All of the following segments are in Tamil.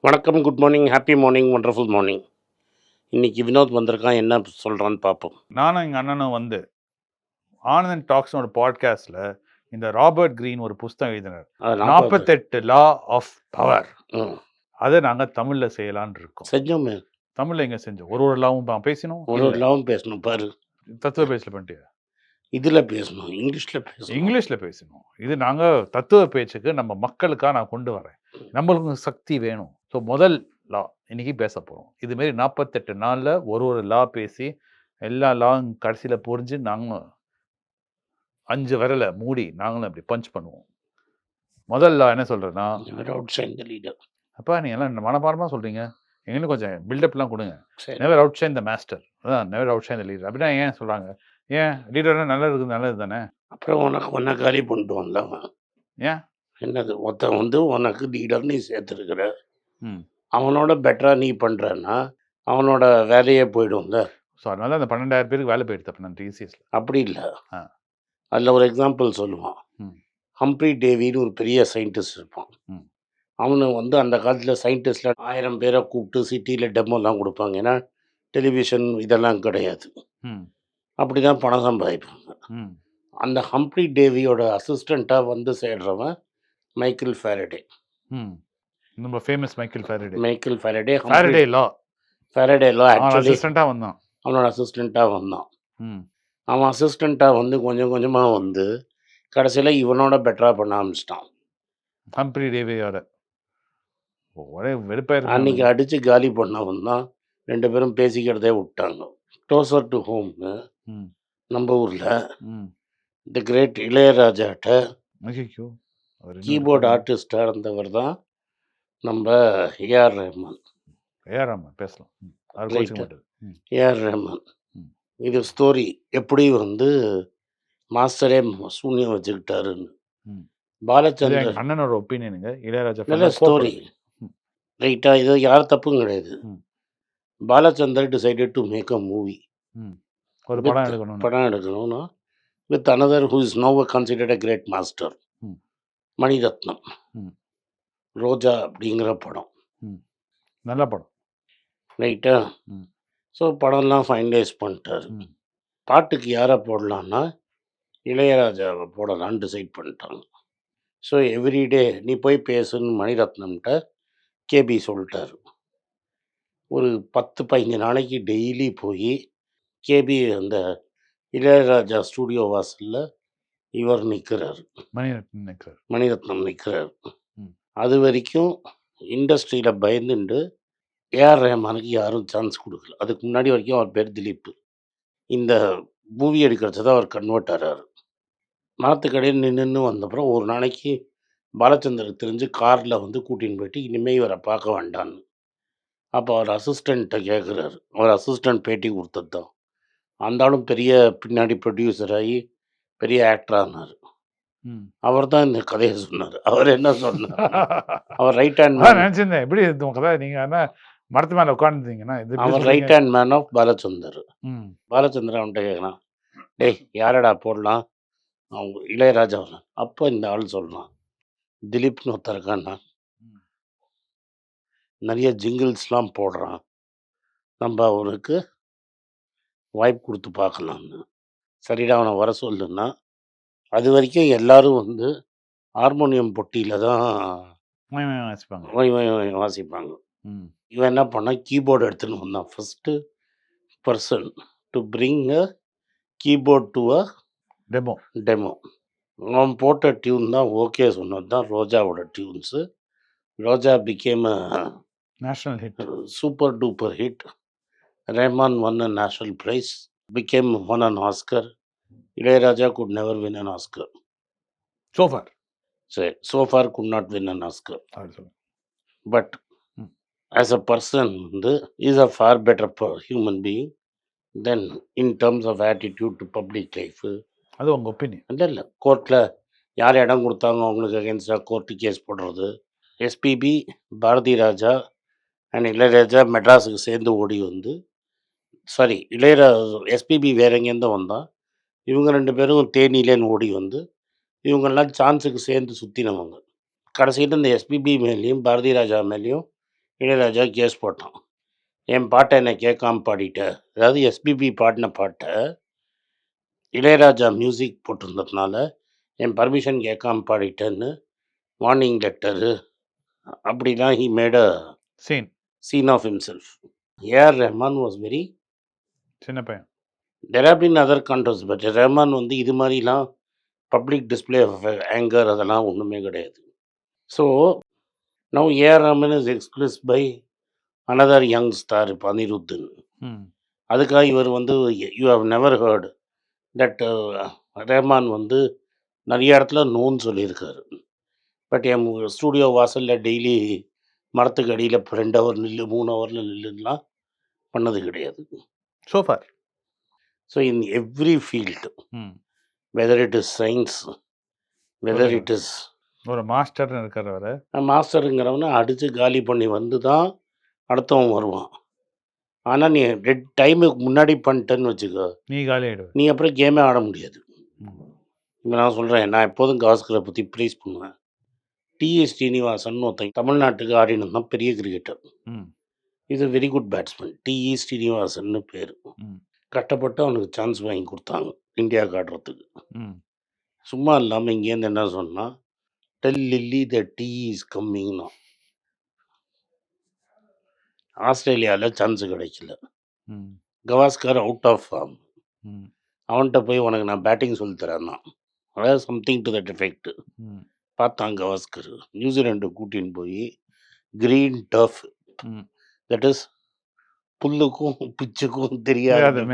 வணக்கம், good morning, happy morning, wonderful morning. இன்னைக்கு வினோத் வந்திருக்கான், என்ன சொல்கிறான்னு பார்ப்போம். நானும் எங்கள் அண்ணனும் வந்து ஆனந்த் டாக்ஸ்னு ஒரு பாட்காஸ்ட்ல இந்த ராபர்ட் கிரீன் ஒரு புஸ்தகம் எழுதினார். அது 48 லா ஆஃப் பவர். ம் அதை நாங்கள் தமிழில் செய்யலான்னு இருக்கோம். செஞ்சோமே. தமிழில் எங்கே செஞ்சோம்? ஒரு லாவும் பேசினோம். ஒரு லாவும் பேசணும் பாரு. தத்துவ பேச்சில் பண்ணிட்டு இதில் பேசணும், இங்கிலீஷில் பேசணும். இங்கிலீஷில் பேசணும். இது நாங்கள் தத்துவ பேச்சுக்கு நம்ம மக்களுக்காக நான் கொண்டு வரேன். நம்மளுக்கு சக்தி வேணும். ஸோ முதல் லா இன்னைக்கு பேச போகிறோம். இதுமாரி 48 நாளில் ஒரு லா பேசி எல்லா லாவும் கடைசியில் புரிஞ்சு நாங்களும் 5 விரலை மூடி நாங்களும் அப்படி பஞ்ச் பண்ணுவோம். முதல்ல என்ன சொல்றேன்னா, அவுட் ஷைன் த லீடர். அப்பா நீங்க எல்லாம் மனப்பாடமா சொல்றீங்க, எங்களுக்கு கொஞ்சம் பில்டப்லாம் கொடுங்க. சரி, never outshine the master, அதான் never outshine the leader. அப்படின்னா ஏன் சொல்றாங்க? ஏன் லீடர்னா நல்லது தானே? அப்புறம் உன்னை காலி பண்ணிட்டு வந்தவன் ஏன் என்னது, ஒருத்தன் வந்து உனக்கு லீடர் நீ சேர்த்துருக்குற, ம் அவனோட பெட்டராக நீ பண்ணுறன்னா அவனோட வேலையே போயிடும்ல. ஸோ அதனால அந்த 12,000 பேருக்கு வேலை போயிடுது. அப்போ நான் டிசிஎஸ்ல அப்படி இல்லை. ஆ அதில் ஒரு எக்ஸாம்பிள் சொல்லுவான். ம் ஹம்ப்ரி டேவின்னு ஒரு பெரிய சயின்டிஸ்ட் இருப்பான். ம் அவனு வந்து அந்த காலத்தில் சயின்டிஸ்டில் 1000 பேரை கூப்பிட்டு சிட்டியில் டெமோலாம் கொடுப்பாங்க. ஏன்னா டெலிவிஷன் இதெல்லாம் கிடையாது. ம் அப்படி தான் பணம் சம்பாதிப்பாங்க. ம் அந்த ஹம்ப்ரி டேவியோட அசிஸ்டண்ட்டாக வந்து சேர்றவன் மைக்கேல் ஃபேரடே. ம் நம்ம famous Michael Faraday. Michael Faraday Faraday law ஃபேரடேல ஆக்சுவலி அசிஸ்டண்ட்டாக வந்தான். அவனோட அசிஸ்டண்ட்டாக வந்தான். ம் அவன் அசிஸ்டண்ட்டாக வந்து கொஞ்சம் கொஞ்சமாக வந்து கடைசியில் இவனோட பெட்டராக பண்ண ஆரம்பிச்சிட்டான். ஹம்ப்ரி டேவியோட ஒரே வெறுப்பாக அன்றைக்கி அடித்து காலி பண்ணவன் தான் 2 பேரும் பேசிக்கிறதே விட்டாங்க. க்ளோசர் டு ஹோம்னு ம் நம்ம ஊரில் ம் தி கிரேட் இளையராஜாட்ட ஐயோ கீபோர்டு ஆர்டிஸ்டாக இருந்தவர் தான் நம்ம ஏஆர் ரஹ்மான். ஏறாம பேசலாம். அவர் கோச்சிக்க மாட்டாரு. ஏஆர் ரஹ்மான். ம். இது ஸ்டோரி எப்படி வந்து மாஸ்டரே சூன்யம் வச்சுக்கிட்டாருன்னு. ம். பாலச்சந்தர் எங்க அண்ணனோட ஒப்பீனியனுங்க. இளையராஜா நல்ல ஸ்டோரி. ரைட்டாக இது யார் தப்பும் கிடையாது. Balachander decided to make a movie. ஒரு படம் எடுக்கணும். படம் எடுக்கணும்னா with another who is no considered a great master, Mani Ratnam. Roja அப்படிங்கிற படம் நல்ல படம். ரைட்டா. ஸோ படம்லாம் ஃபைனலைஸ் பண்ணிட்டாரு. பாட்டுக்கு யாரை போடலான்னா இளையராஜாவை போடலான்னு டிசைட் பண்ணிட்டாங்க. ஸோ எவ்ரிடே நீ போய் பேசுன்னு மணிரத்னம்கிட்ட கேபி சொல்லிட்டாரு. ஒரு 10-15 நாளைக்கு டெய்லி போய் கேபி அந்த இளையராஜா ஸ்டூடியோ வாசலில் இவர் நிற்கிறார், மணிரத்னம் நிற்கிறார். அது வரைக்கும் இண்டஸ்ட்ரியில் பயந்துண்டு ஏஆர் ரஹ்மானுக்கு யாரும் சான்ஸ் கொடுக்கல. அதுக்கு முன்னாடி வரைக்கும் அவர் பேர் திலீப். இந்த மூவி எடுக்கிறது தான் அவர் கன்வெர்ட் ஆகிறார். மரத்துக்கடையில் நின்று வந்தப்புறம் ஒரு நாளைக்கு பாலச்சந்தருக்கு தெரிஞ்சு காரில் வந்து கூட்டின்னு போயிட்டு இனிமேல் இவரை பார்க்க வேண்டான்னு. அப்போ அவர் அசிஸ்டண்ட்டை கேட்குறாரு. அவர் அசிஸ்டண்ட் பேட்டி கொடுத்தது தான். அந்த ஆளும் பெரிய பின்னாடி ப்ரொடியூசர் ஆகி பெரிய ஆக்டர் ஆனார். அவர் தான் இந்த கதையை சொன்னார். அவர் என்ன சொன்னார், அவர் ரைட் ஹேண்ட் மேன். நினச்சிருந்தேன் எப்படி கதை நீங்கள் என்ன மரத்து மேலே உட்காந்துருந்தீங்கன்னா அவர் right hand man of Balachander. Balachander அவன்கிட்ட கேட்குறான், டேய் யாரடா போடலாம், அவங்க இளையராஜா. அப்போ இந்த ஆள் சொல்கிறான், திலீப்னு ஒருத்தர் இருக்கான்னா நிறைய ஜிங்கிள்ஸ்லாம் போடுறான், நம்ம அவருக்கு வாய்ப்பு கொடுத்து பார்க்கலான்னு. சரிடா அவனை வர சொல்லுன்னா, அது வரைக்கும் எல்லாரும் வந்து ஹார்மோனியம் பொட்டியில் தான் வாசிப்பாங்க. இவன் என்ன பண்ணால் கீபோர்டு எடுத்துன்னு வந்தான். First person to bring a keyboard to a demo. அவன் போட்ட டியூன் தான் ஓகே சொன்னது தான் ரோஜாவோட tunes. Roja became a national hit, super duper hit. Rahman won a national prize, won an Oscar. Ilayaraja could never win an Oscar. So far could not win an Oscar. But as a person, is a far better human being than in terms of attitude to public life. அது உங்கள் ஒப்பீனியன். இல்லை கோர்ட்டில் யார் இடம் கொடுத்தாங்க அவங்களுக்கு அகேன்ஸ்டாக கோர்ட்டு கேஸ் போடுறது. எஸ்பிபி, பாரதி ராஜா அண்ட் இளையராஜா மெட்ராஸுக்கு சேர்ந்து ஓடி வந்து, சாரி எஸ்பிபி வேற எங்கேருந்து வந்தான், இவங்க 2 பேரும் தேனியிலேன்னு ஓடி வந்து இவங்கெல்லாம் சான்ஸுக்கு சேர்ந்து சுற்றினவங்க. கடைசியில் இந்த எஸ்பிபி மேலேயும் பாரதி ராஜா மேலேயும் இளையராஜா கேஸ் போட்டான். என் பாட்டை என்னை கேட்காம பாடிட்ட. அதாவது எஸ்பிபி பாடின பாட்டை இளையராஜா மியூசிக் போட்டிருந்ததுனால என் பர்மிஷன் கேட்காம பாடிட்டேன்னு வார்னிங் லெட்டரு அப்படிலாம் he made a scene of himself. AR Rahman was very சின்ன பையன். There have been other controls, but Rahman வந்து இது மாதிரிலாம் பப்ளிக் டிஸ்பிளே ஆஃப் ஆங்கர் அதெல்லாம் ஒன்றுமே கிடையாது. So now AR Rahman is express by another young star இப்போ அனிருத்தன். அதுக்காக இவர் வந்து you have never heard that Rahman வந்து நிறைய இடத்துல நோன்னு சொல்லியிருக்காரு. பட் என் ஸ்டூடியோ வாசலில் டெய்லி மரத்துக்கு அடியில் 2 ஹவர் நில்லு 3 ஹவரில் நில்லுலாம் பண்ணது கிடையாது. So far. So in every field, whether it is science, whether it is ஒரு மாஸ்டர்னு இருக்கிறவரை மாஸ்டருங்கிறவனை அடித்து காலி பண்ணி வந்து தான் அடுத்தவன் வருவான். ஆனால் நீ டைமுக்கு முன்னாடி பண்ணிட்டேன்னு வச்சுக்கோ, நீ காலி ஆகிடுவ. நீ அப்புறம் கேமே ஆட முடியாது. இப்போ நான் சொல்கிறேன், நான் எப்போதும் கவாஸ்கரை பற்றி ப்ரைஸ் பண்ணுவேன். டிஎஸ் ஸ்ரீனிவாசன் ஒருத்தன் தமிழ்நாட்டுக்கு ஆடினது தான் பெரிய கிரிக்கெட்டர். Is a very good batsman. TE ஸ்ரீனிவாசன்னு பேர். கஷ்டப்பட்டு அவனுக்கு சான்ஸ் வாங்கி கொடுத்தாங்க இந்தியாவுக்கு ஆடுறதுக்கு. சும்மா இல்லாமல் இங்கேருந்து என்ன சொன்னால், tell Lilly the tea is கம்மிங்னா. ஆஸ்திரேலியாவில் சான்ஸ் கிடைக்கல. Gavaskar out of form. அவன்கிட்ட போய் உனக்கு நான் பேட்டிங் சொல்லித்தரேன்னா, அதாவது சம்திங் டு தட் எஃபெக்ட். பார்த்தான் கவாஸ்கர். நியூசிலாண்டு கூட்டின்னு போய் கிரீன் டஃப், தட் இஸ் புல்லுக்கும் பிச்சுக்கும் தெரியாத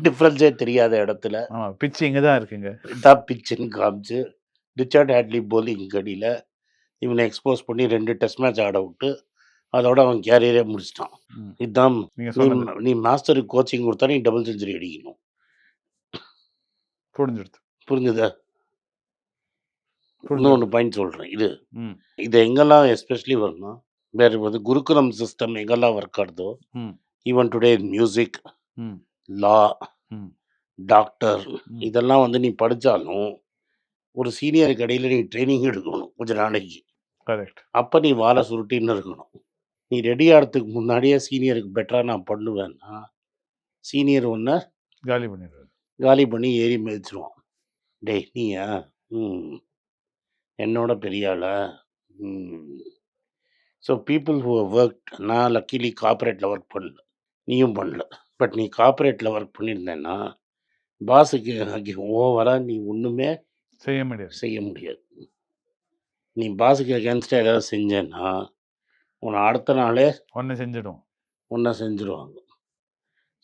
டிஃப்ரென்ஸே தெரியாத இடத்துல பிச்சு இங்கே தான் இருக்குங்க, இதான் பிச்சுன்னு காமிச்சு ரிச்சர்ட் ஹேட்லி போலிங் கடியில் இவனை எக்ஸ்போஸ் பண்ணி 2 டெஸ்ட் மேட்ச் ஆட விட்டு அதோட அவன் கேரியரே முடிச்சிட்டான். இதுதான் நீ மாஸ்டருக்கு கோச்சிங் கொடுத்தா நீ டபுள் செஞ்சுரி அடிக்கணும். புரிஞ்சுதா? இன்னொன்று பாயிண்ட் சொல்கிறேன். இது எங்கெல்லாம் எஸ்பெஷலி வரணும்னா, வேறு வந்து குருகுலம் சிஸ்டம் எங்கெல்லாம் ஒர்க் ஆகுதோ, ஈவன் டுடே மியூசிக், லா, டாக்டர், இதெல்லாம் வந்து நீ படித்தாலும் ஒரு சீனியருக்கு இடையில் நீ ட்ரைனிங் எடுக்கணும் கொஞ்சம் நாளைக்கு. கரெக்ட். அப்போ நீ வாழை சுருட்டின்னு இருக்கணும். நீ ரெடி ஆகிறதுக்கு முன்னாடியே சீனியருக்கு பெட்டராக நான் பண்ணுவேன்னா சீனியர் ஒன்று காலி பண்ணி ஏறி மிதிச்சிருவான். டேய் நீயா என்னோட பெரிய ஆளா? ஸோ பீப்புள் ஹூ ஒர்க், நான் லக்கிலி கார்ப்பரேட்டில் ஒர்க் பண்ணல, நீயும் பண்ணல. பட் நீ கார்ப்பரேட்டில் ஒர்க் பண்ணியிருந்தேன்னா பாஸுக்கு ஓவராக நீ ஒன்றுமே செய்ய முடியாது. நீ பாஸுக்கு அகேன்ஸ்டாக ஏதாவது செஞ்சேன்னா உன்னை அடுத்த நாளே ஒன்றை செஞ்சிடுவாங்க.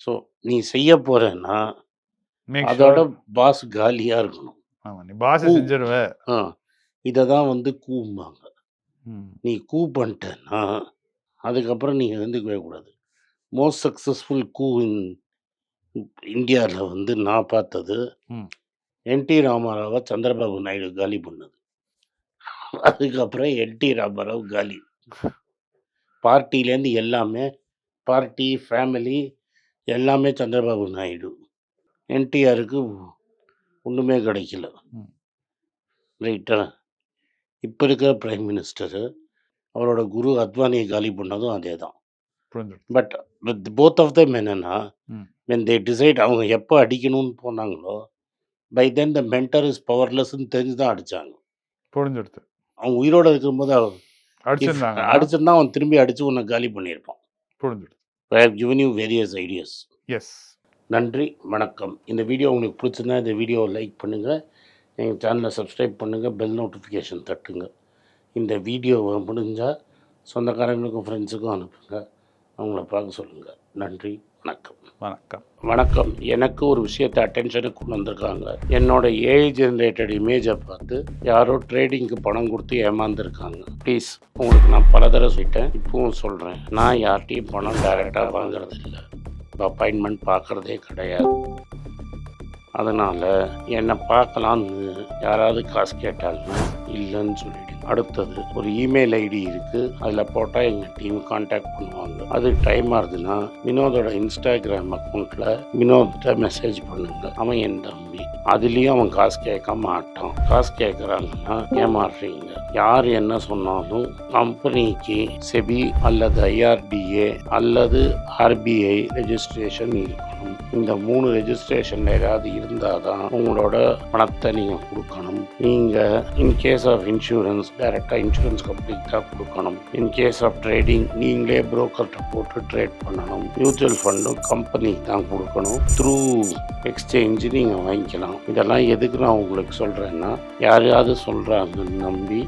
ஸோ நீ செய்ய போகிறேன்னா அதோட பாஸ் காலியாக இருக்கணும். இதை தான் வந்து கூம்பாங்க. நீ கூ பண்ணிட்டேன்னா அதுக்கப்புறம் நீ எழுந்துக்கவே கூடாது. மோஸ்ட் சக்ஸஸ்ஃபுல் கூ இன் இந்தியாவில் வந்து நான் பார்த்தது என்டி ராமாராவை சந்திரபாபு நாயுடு காலி பண்ணது. அதுக்கப்புறம் என்டி ராமாராவ் காலி. பார்ட்டிலேருந்து எல்லாமே, பார்ட்டி ஃபேமிலி எல்லாமே சந்திரபாபு நாயுடு. என்டிஆருக்கு ஒன்றுமே கிடைக்கல. ரைட்டா? இப்போ இருக்கிற பிரைம் மினிஸ்டரு அவரோட குரு அத்வானியை காலி பண்ணதும் அதே தான். But with both of them என்னென்னா, வென் தே டிசைட் அவங்க எப்போ அடிக்கணும்னு போனாங்களோ by then the mentor is பவர்லெஸ்ன்னு தெரிஞ்சு தான் அடித்தாங்க. அவங்க உயிரோடு இருக்கும்போது அடிச்சிருந்தா அவன் திரும்பி அடித்து உன்னை காலி பண்ணியிருப்பான். I have given you various ideas. நன்றி, வணக்கம். இந்த வீடியோ உங்களுக்கு பிடிச்சிருந்தா இந்த வீடியோவை லைக் பண்ணுங்கள், எங்கள் சேனலை சப்ஸ்கிரைப் பண்ணுங்கள், பெல் நோட்டிஃபிகேஷன் தட்டுங்க. இந்த வீடியோவை முடிஞ்சால் சொந்தக்காரங்களுக்கும் ஃப்ரெண்ட்ஸுக்கும் அனுப்புங்க, அவங்கள பார்க்க சொல்லுங்கள். நன்றி, வணக்கம். வணக்கம். எனக்கு ஒரு விஷயத்தை அட்டென்ஷனுக்கு கொண்டு வந்திருக்காங்க. என்னோட ஏஐ ஜென்ரேட்டட் இமேஜை பார்த்து யாரோ ட்ரேடிங்க்கு பணம் கொடுத்து ஏமாந்துருக்காங்க. ப்ளீஸ், உங்களுக்கு நான் பல தடவை சொல்லிட்டேன், இப்பவும் சொல்கிறேன், நான் யார்கிட்டையும் பணம் டைரெக்டாக வாங்குறது இல்லை, அப்பாயின்மெண்ட் பார்க்குறதே கிடையாது. அதனால் என்னை பார்க்கலான்னு யாராவது காசு கேட்டாங்கன்னா இல்லைன்னு சொல்லிவிடுங்க. அடுத்தது ஒரு இமெயில் ஐடி இருக்குது, அதில் போட்டால் எங்கள் டீம் கான்டாக்ட் பண்ணுவாங்க. அது டைம் ஆகுதுன்னா வினோதோட இன்ஸ்டாகிராம் அக்கௌண்ட்டில் வினோத்திட்ட மெசேஜ் பண்ணுங்க. அவன் என் தம்பி, அதுலேயும் அவன் காசு கேட்க மாட்டான். காசு கேட்குறாங்கன்னா ஏமாறுறீங்க. யார் என்ன சொன்னாலும் கம்பெனிக்கு செபி அல்லது ஐஆர்டிஏ அல்லது ஆர்பிஐ ரெஜிஸ்ட்ரேஷன் இருக்கணும். இந்த 3 ரெஜிஸ்ட்ரேஷன் ஏதாவது இருந்தால் தான் உங்களோட பணத்தை நீங்கள் கொடுக்கணும். நீங்கள் இன்கேஸ் ஆஃப் இன்சூரன்ஸ் டைரெக்டாக இன்சூரன்ஸ் கம்பெனிக்கு தான் கொடுக்கணும். இன்கேஸ் ஆஃப் ட்ரேடிங் நீங்களே புரோக்கர்கிட்ட போட்டு ட்ரேட் பண்ணணும். மியூச்சுவல் ஃபண்டும் கம்பெனிக்கு தான் கொடுக்கணும். த்ரூ எக்ஸ்சேஞ்சு நீங்கள் வாங்கிக்கலாம். இதெல்லாம் எதுக்கு நான் உங்களுக்கு சொல்கிறேன்னா, யாரையாவது சொல்கிறாங்கன்னு நம்பி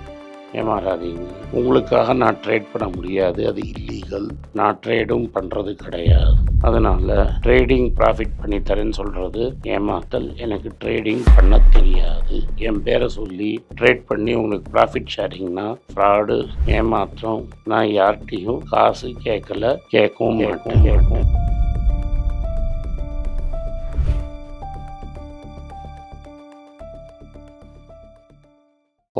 ஏமாறாதீங்க. உங்களுக்காக நான் ட்ரேட் பண்ண முடியாது, அது இல்லீகல். நான் ட்ரேடும் பண்ணுறது கிடையாது. அதனால் ட்ரேடிங் ப்ராஃபிட் பண்ணி தரேன்னு சொல்கிறது ஏமாத்தல். எனக்கு ட்ரேடிங் பண்ண தெரியாது. என் பேரை சொல்லி ட்ரேட் பண்ணி உங்களுக்கு ப்ராஃபிட் ஷேரிங்னா ஃப்ராடு, ஏமாற்றம். நான் யார்கிட்டையும் காசு கேட்கல, கேட்கவும் மாட்டேன்.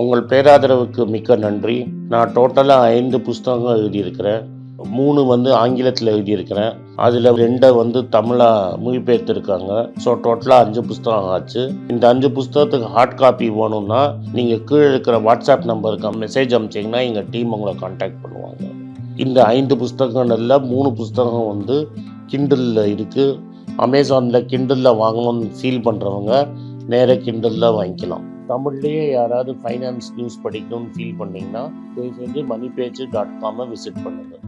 உங்கள் பேராதரவுக்கு மிக்க நன்றி. நான் டோட்டலாக 5 புஸ்தகங்கள் எழுதியிருக்கிறேன். 3 ஆங்கிலத்தில் எழுதியிருக்கிறேன். அதில் 2 தமிழாக மொழிபெயர்த்துருக்காங்க. ஸோ டோட்டலாக 5 புஸ்தகம் ஆச்சு. இந்த 5 புஸ்தகத்துக்கு ஹார்ட் காப்பி வேணும்னா நீங்கள் கீழே இருக்கிற வாட்ஸ்அப் நம்பருக்கு மெசேஜ் அனுப்பிச்சிங்கன்னா எங்கள் டீம் உங்களை கான்டாக்ட் பண்ணுவாங்க. இந்த 5 புஸ்தகங்களில் 3 புஸ்தகம் கிண்டலில் இருக்குது. அமேசானில் கிண்டலில் வாங்கணும்னு ஃபீல் பண்ணுறவங்க நேராக கிண்டலில் வாங்கிக்கலாம். தமிழ்லேயே யாராவது ஃபைனான்ஸ் நியூஸ் படிக்கணும்னு ஃபீல் பண்ணிங்கன்னா தயவுசெஞ்சு moneypage.com விசிட் பண்ணுங்கள்.